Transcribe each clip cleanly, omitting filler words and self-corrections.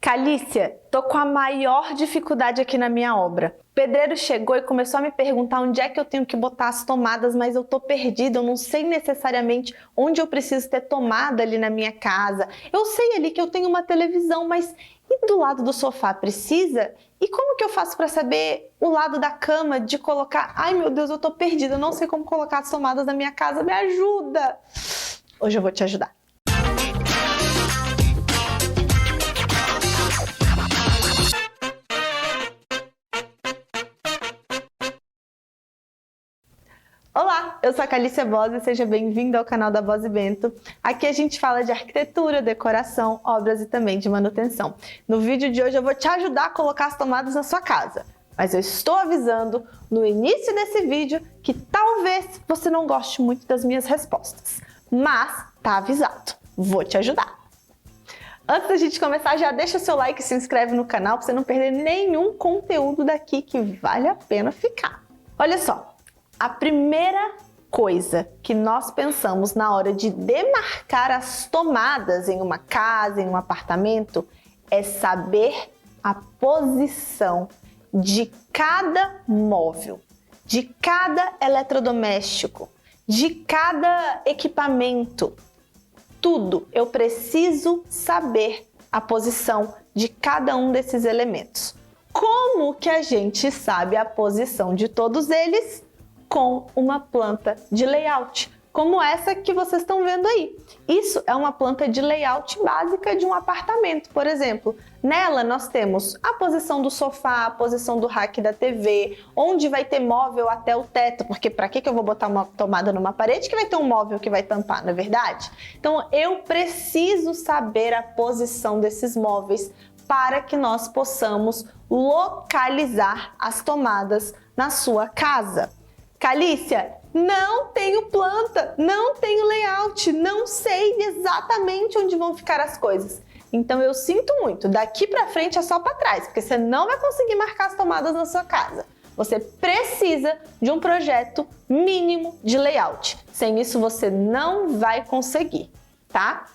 Calícia, tô com a maior dificuldade aqui na minha obra. O pedreiro chegou e começou a me perguntar onde é que eu tenho que botar as tomadas, mas eu tô perdida, eu não sei necessariamente onde eu preciso ter tomada ali na minha casa. Eu sei ali que eu tenho uma televisão, mas e do lado do sofá precisa? E como que eu faço para saber o lado da cama de colocar? Ai meu Deus, eu tô perdida, eu não sei como colocar as tomadas na minha casa, me ajuda! Hoje eu vou te ajudar. Olá, eu sou a Calícia Bose, seja bem-vindo ao canal da Bose Bento. Aqui a gente fala de arquitetura, decoração, obras e também de manutenção. No vídeo de hoje eu vou te ajudar a colocar as tomadas na sua casa. Mas eu estou avisando no início desse vídeo que talvez você não goste muito das minhas respostas. Mas tá avisado, vou te ajudar. Antes da gente começar, já deixa seu like e se inscreve no canal para você não perder nenhum conteúdo daqui que vale a pena ficar. Olha só. A primeira coisa que nós pensamos na hora de demarcar as tomadas em uma casa, em um apartamento, é saber a posição de cada móvel, de cada eletrodoméstico, de cada equipamento. Tudo eu preciso saber a posição de cada um desses elementos. Como que a gente sabe a posição de todos eles? Com uma planta de layout, como essa que vocês estão vendo aí. Isso é uma planta de layout básica de um apartamento, por exemplo. Nela nós temos a posição do sofá, a posição do rack da TV, onde vai ter móvel até o teto, porque para que eu vou botar uma tomada numa parede que vai ter um móvel que vai tampar, não é verdade? Então eu preciso saber a posição desses móveis para que nós possamos localizar as tomadas na sua casa. Calícia, não tenho planta, não tenho layout, não sei exatamente onde vão ficar as coisas. Então eu sinto muito, daqui para frente é só para trás, porque você não vai conseguir marcar as tomadas na sua casa. Você precisa de um projeto mínimo de layout. Sem isso você não vai conseguir, tá?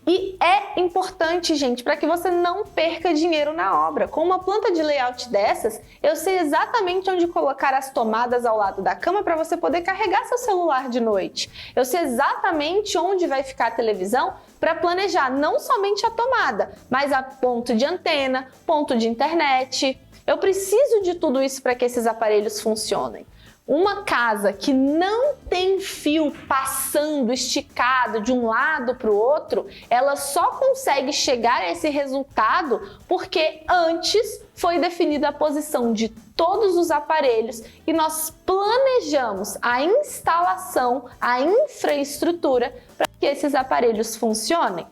E é importante, gente, para que você não perca dinheiro na obra. Com uma planta de layout dessas, eu sei exatamente onde colocar as tomadas ao lado da cama para você poder carregar seu celular de noite. Eu sei exatamente onde vai ficar a televisão para planejar não somente a tomada, mas a ponto de antena, ponto de internet. Eu preciso de tudo isso para que esses aparelhos funcionem. Uma casa que não tem fio passando, esticado de um lado para o outro, ela só consegue chegar a esse resultado porque antes foi definida a posição de todos os aparelhos e nós planejamos a instalação, a infraestrutura para que esses aparelhos funcionem.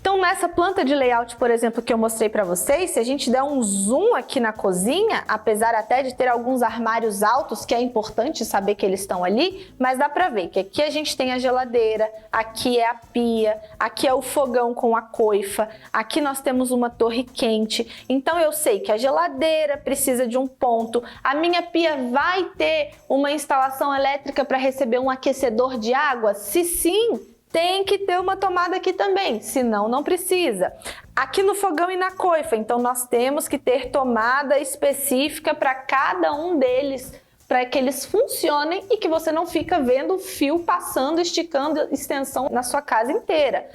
Então nessa planta de layout, por exemplo, que eu mostrei para vocês, se a gente der um zoom aqui na cozinha, apesar até de ter alguns armários altos, que é importante saber que eles estão ali, mas dá para ver que aqui a gente tem a geladeira, aqui é a pia, aqui é o fogão com a coifa, aqui nós temos uma torre quente. Então eu sei que a geladeira precisa de um ponto, a minha pia vai ter uma instalação elétrica para receber um aquecedor de água? Se sim, tem que ter uma tomada aqui também, senão não precisa. Aqui no fogão e na coifa, então nós temos que ter tomada específica para cada um deles, para que eles funcionem e que você não fica vendo o fio passando, esticando extensão na sua casa inteira.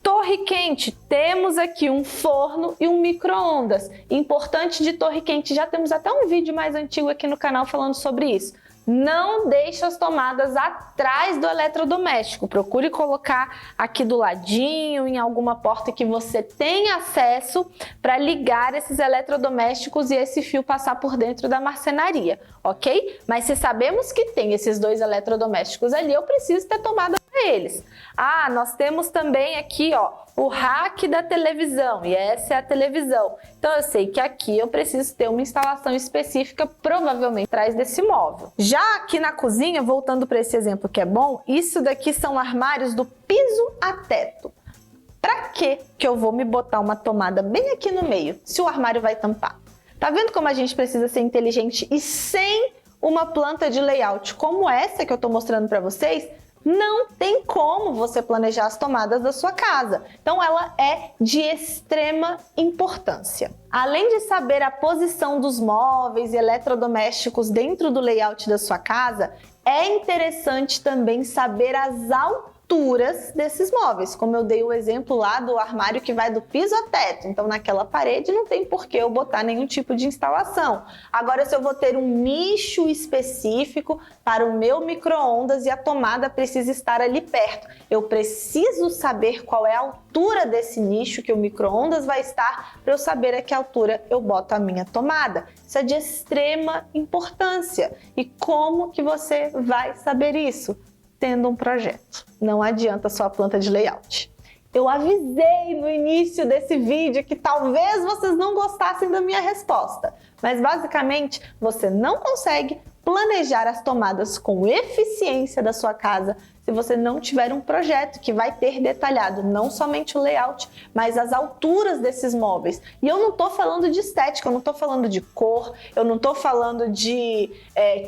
Torre quente, temos aqui um forno e um micro-ondas. Importante de torre quente, já temos até um vídeo mais antigo aqui no canal falando sobre isso. Não deixe as tomadas atrás do eletrodoméstico. Procure colocar aqui do ladinho, em alguma porta que você tenha acesso para ligar esses eletrodomésticos e esse fio passar por dentro da marcenaria, ok? Mas se sabemos que tem esses dois eletrodomésticos ali, eu preciso ter tomada para eles. Ah, nós temos também aqui, ó, o rack da televisão, e essa é a televisão. Então eu sei que aqui eu preciso ter uma instalação específica, provavelmente atrás desse móvel. Já aqui na cozinha, voltando para esse exemplo que é bom, isso daqui são armários do piso a teto. Para que eu vou me botar uma tomada bem aqui no meio, se o armário vai tampar? Tá vendo como a gente precisa ser inteligente e sem uma planta de layout como essa que eu tô mostrando para vocês, não tem como você planejar as tomadas da sua casa. Então ela é de extrema importância. Além de saber a posição dos móveis e eletrodomésticos dentro do layout da sua casa, é interessante também saber as alturas desses móveis, como eu dei o exemplo lá do armário que vai do piso ao teto. Então naquela parede não tem por que eu botar nenhum tipo de instalação. Agora, se eu vou ter um nicho específico para o meu micro-ondas e a tomada precisa estar ali perto, eu preciso saber qual é a altura desse nicho que o micro-ondas vai estar para eu saber a que altura eu boto a minha tomada. Isso é de extrema importância. E como que você vai saber isso? Tendo um projeto. Não adianta só a planta de layout. Eu avisei no início desse vídeo que talvez vocês não gostassem da minha resposta, mas basicamente você não consegue planejar as tomadas com eficiência da sua casa se você não tiver um projeto que vai ter detalhado não somente o layout, mas as alturas desses móveis. E eu não estou falando de estética, eu não estou falando de cor, eu não estou falando de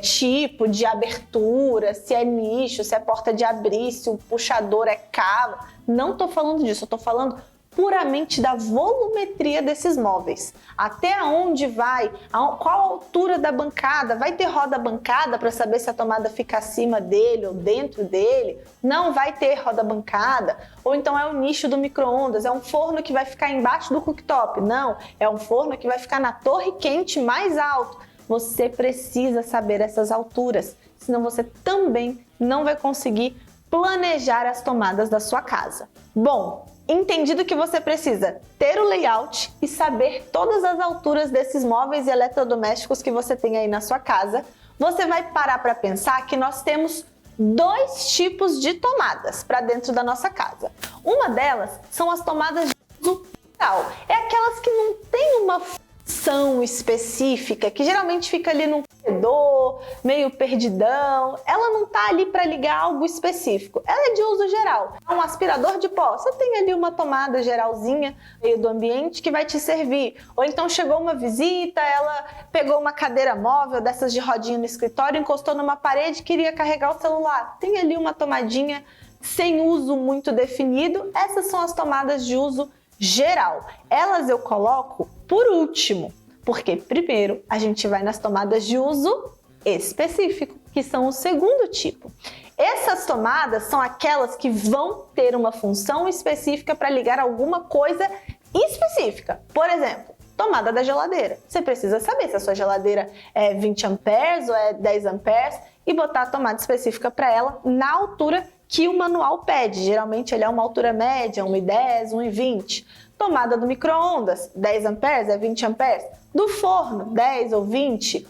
tipo, de abertura, se é nicho, se é porta de abrir, se o puxador é cabo. Não estou falando disso, eu estou falando puramente da volumetria desses móveis. Até onde vai, qual a altura da bancada, vai ter roda bancada para saber se a tomada fica acima dele ou dentro dele, não vai ter roda bancada, ou então é o nicho do micro-ondas, é um forno que vai ficar embaixo do cooktop, não, é um forno que vai ficar na torre quente mais alto. Você precisa saber essas alturas, senão você também não vai conseguir planejar as tomadas da sua casa. Bom, entendido que você precisa ter o layout e saber todas as alturas desses móveis e eletrodomésticos que você tem aí na sua casa, você vai parar para pensar que nós temos dois tipos de tomadas para dentro da nossa casa. Uma delas são as tomadas de uso geral. É aquelas que não tem uma função específica, que geralmente fica ali no corredor, meio perdidão. Ela não tá ali para ligar algo específico. Ela é de uso geral. É um aspirador de pó. Você tem ali uma tomada geralzinha meio do ambiente que vai te servir. Ou então chegou uma visita, ela pegou uma cadeira móvel dessas de rodinha no escritório, encostou numa parede e queria carregar o celular. Tem ali uma tomadinha sem uso muito definido. Essas são as tomadas de uso geral. Elas eu coloco por último, porque primeiro a gente vai nas tomadas de uso específico, que são o segundo tipo. Essas tomadas são aquelas que vão ter uma função específica para ligar alguma coisa específica. Por exemplo, tomada da geladeira. Você precisa saber se a sua geladeira é 20 amperes ou é 10 amperes e botar a tomada específica para ela na altura que o manual pede. Geralmente ele é uma altura média, 1,10, 1,20. Tomada do micro-ondas, 10 amperes, é 20 amperes. Do forno, 10 ou 20.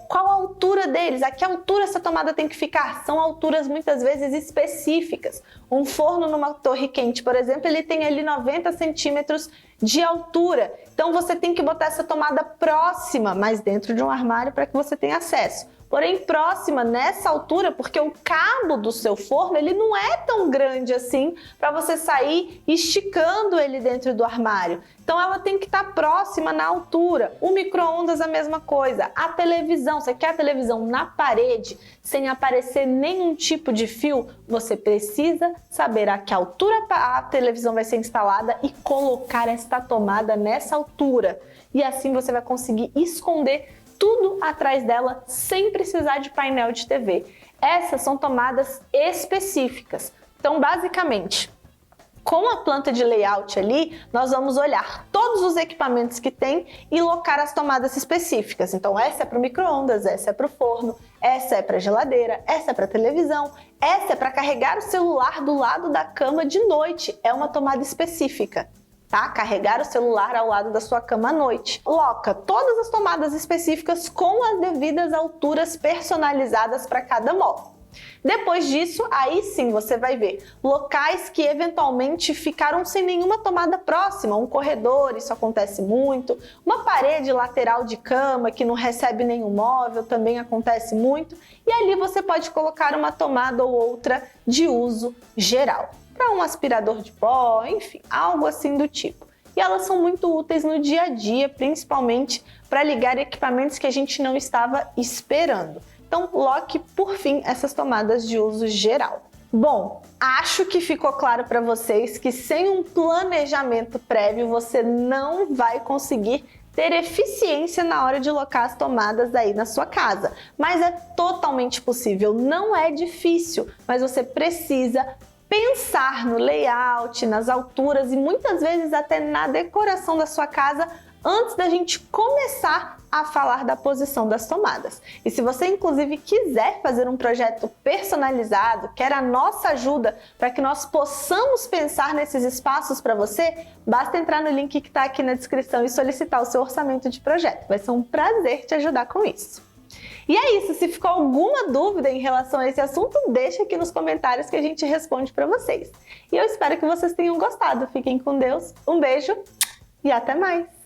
Qual a altura deles? A que altura essa tomada tem que ficar? São alturas muitas vezes específicas. Um forno numa torre quente, por exemplo, ele tem ali 90 centímetros de altura. Então você tem que botar essa tomada próxima, mas dentro de um armário para que você tenha acesso. Porém próxima nessa altura, porque o cabo do seu forno ele não é tão grande assim para você sair esticando ele dentro do armário. Então ela tem que estar próxima na altura. O micro-ondas a mesma coisa. A televisão, você quer a televisão na parede sem aparecer nenhum tipo de fio? Você precisa saber a que altura a televisão vai ser instalada e colocar esta tomada nessa altura. E assim você vai conseguir esconder tudo atrás dela sem precisar de painel de TV. Essas são tomadas específicas. Então, basicamente, com a planta de layout ali, nós vamos olhar todos os equipamentos que tem e locar as tomadas específicas. Então, essa é para o micro-ondas, essa é para o forno, essa é para a geladeira, essa é para a televisão, essa é para carregar o celular do lado da cama de noite. É uma tomada específica. Tá? Carregar o celular ao lado da sua cama à noite. Loca todas as tomadas específicas com as devidas alturas personalizadas para cada móvel. Depois disso, aí sim você vai ver locais que eventualmente ficaram sem nenhuma tomada próxima, um corredor, isso acontece muito, uma parede lateral de cama que não recebe nenhum móvel, também acontece muito, e ali você pode colocar uma tomada ou outra de uso geral, para um aspirador de pó, enfim, algo assim do tipo. E elas são muito úteis no dia a dia, principalmente para ligar equipamentos que a gente não estava esperando. Então, loque, por fim, essas tomadas de uso geral. Bom, acho que ficou claro para vocês que sem um planejamento prévio você não vai conseguir ter eficiência na hora de locar as tomadas aí na sua casa. Mas é totalmente possível, não é difícil, mas você precisa pensar no layout, nas alturas e muitas vezes até na decoração da sua casa antes da gente começar a falar da posição das tomadas. E se você inclusive quiser fazer um projeto personalizado, quer a nossa ajuda para que nós possamos pensar nesses espaços para você, basta entrar no link que está aqui na descrição e solicitar o seu orçamento de projeto. Vai ser um prazer te ajudar com isso. E é isso, se ficou alguma dúvida em relação a esse assunto, deixa aqui nos comentários que a gente responde para vocês. E eu espero que vocês tenham gostado. Fiquem com Deus, um beijo e até mais!